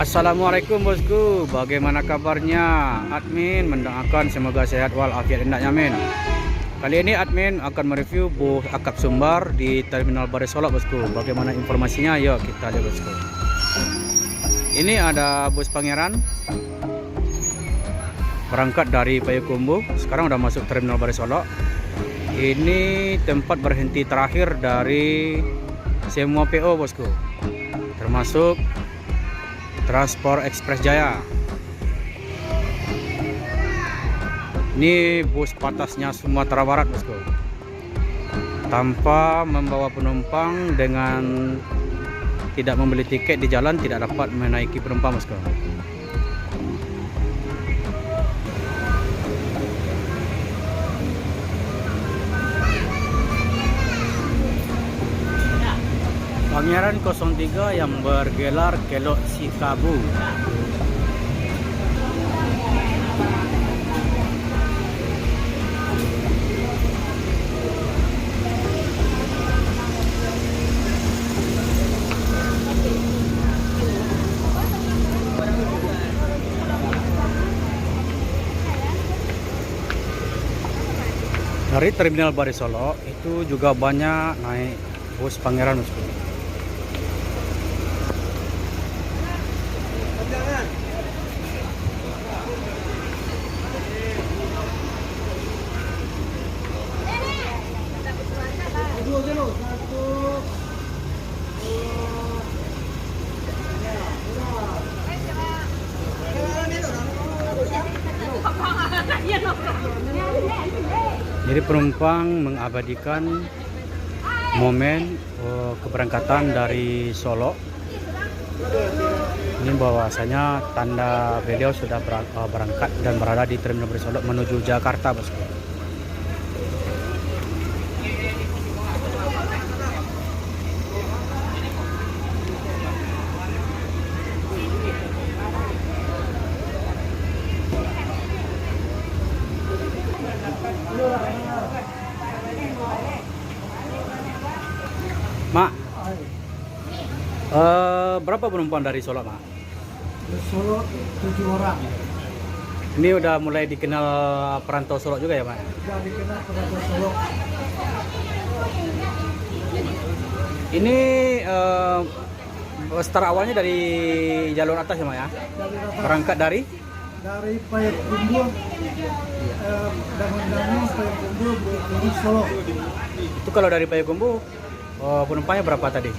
Assalamualaikum bosku, bagaimana kabarnya? Admin mendoakan semoga sehat walafiat hendaknya amin. Kali ini admin akan mereview bus akap sumbar di Terminal Baris Solok bosku. Bagaimana informasinya? Yuk kita lihat bosku. Ini ada bus Pangeran berangkat dari Payakumbuh, sekarang udah masuk Terminal Baris Solok. Ini tempat berhenti terakhir dari semua PO bosku, termasuk Transport Express Jaya. Ini bus patasnya Sumatera Barat bosku, tanpa membawa penumpang, dengan tidak membeli tiket di jalan tidak dapat menaiki penumpang bosku. Pangeran 03 yang bergelar Kelok Sikabu. Dari Terminal Baris Solok itu juga banyak naik bus Pangeran bosku. Jadi penumpang mengabadikan momen keberangkatan dari Solo. Ini bahwasanya tanda beliau sudah berangkat dan berada di Terminal Baris Solok menuju Jakarta bosku. Mak, berapa penumpang dari Solo, Mak? Di Solo 7 orang. Ini udah mulai dikenal perantau Solo juga ya, Mak? Sudah dikenal perantau Solo. Ini start awalnya dari jalur atas ya, Mak ya? Berangkat dari Payakumbuh, Dangun-Dangun, Payakumbuh, Bukit Tinggi, Solo. Itu kalau dari Payakumbuh penumpangnya berapa tadi?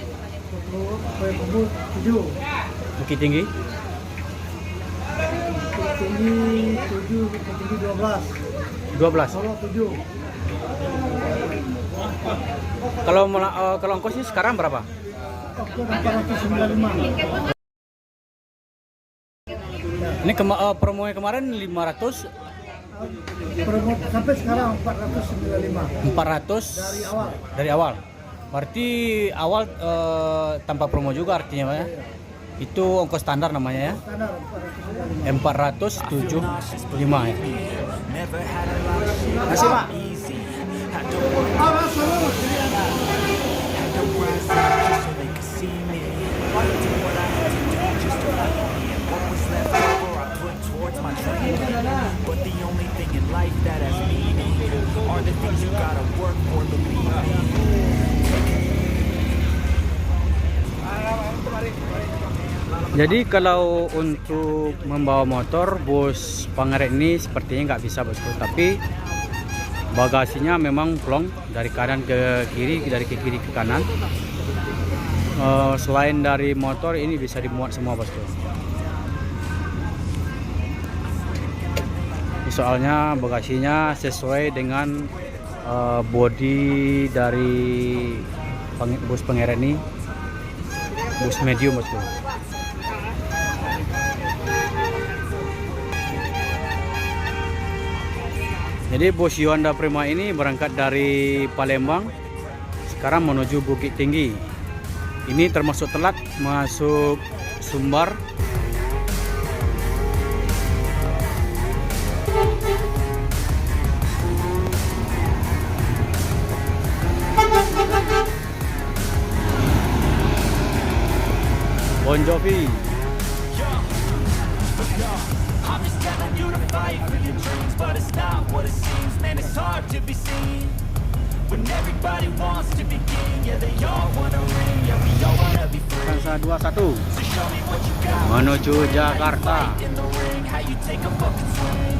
Payakumbuh 7. Bukit Tinggi? Bukit Tinggi 7, Bukit Tinggi 12. 12. Solo 7. Kalau ongkosnya sekarang berapa? Oke, 495. Ini promonya kemarin 500. Promo sampai sekarang 495. 400 Dari awal. Dari awal. Berarti awal tanpa promo juga artinya, Pak ya? Itu ongkos standar namanya ya? Standar 495. 475 ya. Masih, Pak. But the only thing in life that has meaning are the things you gotta work for, believe me. Jadi kalau untuk membawa motor, bus Pangeran ini sepertinya nggak bisa bosku, tapi bagasinya memang plong dari kanan ke kiri, dari ke kiri ke kanan. Selain dari motor, ini bisa dimuat semua bosku. Soalnya bagasinya sesuai dengan bodi dari bus Pangeran ini, bus medium bosku. Jadi bus Yuanda Prima ini berangkat dari Palembang, sekarang menuju Bukit Tinggi. Ini termasuk telat masuk Sumbar. Bon Jovi. to be seen. When everybody wants to be king, yeah, they all wanna ring, yeah, we all wanna be free. Kansa 21 So show me what you got. menuju Jakarta. In the ring, how you take a fucking swing.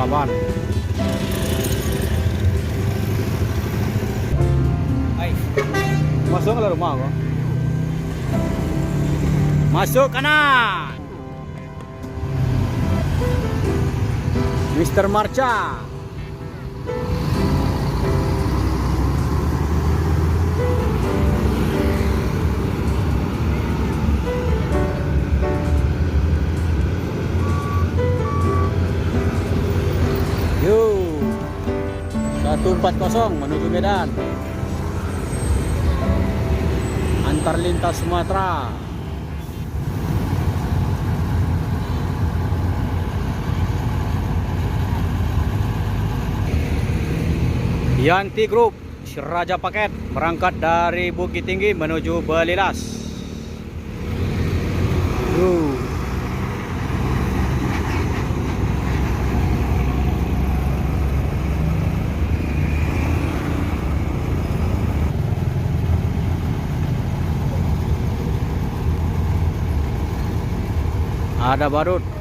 Laban. Hai. Masuk ke rumah kok. Masuk kanan. Mr. Marcha. 140 menuju Medan. Antar lintas Sumatera. Yanti Group Raja Paket berangkat dari Bukit Tinggi menuju Belilas. Ada badut.